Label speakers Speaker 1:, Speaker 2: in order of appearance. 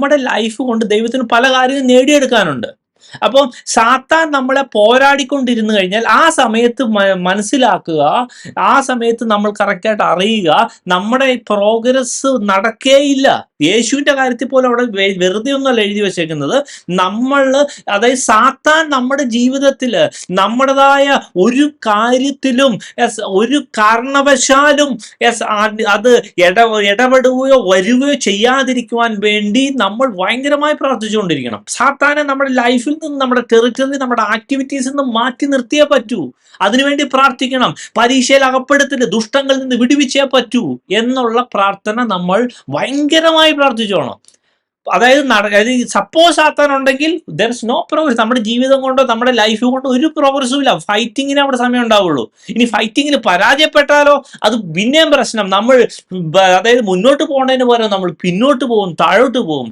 Speaker 1: നമ്മുടെ ലൈഫ് കൊണ്ട് ദൈവത്തിന് പല കാര്യങ്ങളും നേടിയെടുക്കാനുണ്ട്. അപ്പം സാത്താൻ നമ്മളെ പോരാടിക്കൊണ്ടിരുന്നു കഴിഞ്ഞാൽ ആ സമയത്ത് മനസ്സിലാക്കുക, ആ സമയത്ത് നമ്മൾ കറക്റ്റായിട്ട് അറിയുക, നമ്മുടെ പ്രോഗ്രസ് നടക്കേയില്ല. യേശുവിന്റെ കാര്യത്തിൽ പോലും അവിടെ വെറുതെ ഒന്നല്ല എഴുതി വെച്ചേക്കുന്നത്. നമ്മൾ, അതായത് സാത്താൻ നമ്മുടെ ജീവിതത്തിൽ നമ്മുടേതായ ഒരു കാര്യത്തിലും ഒരു കാരണവശാലും അത് ഇടപെടുകയോ വരികയോ ചെയ്യാതിരിക്കുവാൻ വേണ്ടി നമ്മൾ ഭയങ്കരമായി പ്രാർത്ഥിച്ചുകൊണ്ടിരിക്കണം. സാത്താനെ നമ്മുടെ ലൈഫിൽ നിന്ന്, നമ്മുടെ ടെറിറ്ററി, നമ്മുടെ ആക്ടിവിറ്റീസിൽ നിന്ന് മാറ്റി നിർത്തിയേ പറ്റൂ. അതിനുവേണ്ടി പ്രാർത്ഥിക്കണം. പരീക്ഷയിൽ അകപ്പെടുത്തില്ല, ദുഷ്ടങ്ങളിൽ നിന്ന് വിടുവിച്ചേ പറ്റൂ എന്നുള്ള പ്രാർത്ഥന നമ്മൾ ഭയങ്കരമായി പ്രാർത്ഥിച്ചോണം. അതായത് സപ്പോസ് സാത്താൻ ഉണ്ടെങ്കിൽ ദർ ഇസ് നോ പ്രോഗ്രസ്. നമ്മുടെ ജീവിതം കൊണ്ടോ നമ്മുടെ ലൈഫ് കൊണ്ടോ ഒരു പ്രോഗ്രസ്സും ഇല്ല. ഫൈറ്റിങ്ങിന് അവിടെ സമയം ഉണ്ടാവുള്ളൂ. ഇനി ഫൈറ്റിങ്ങിൽ പരാജയപ്പെട്ടാലോ അത് പിന്നെയും പ്രശ്നം. നമ്മൾ അതായത് മുന്നോട്ട് പോകേണ്ടതിന് പകരം നമ്മൾ പിന്നോട്ട് പോകും, താഴോട്ട് പോകും.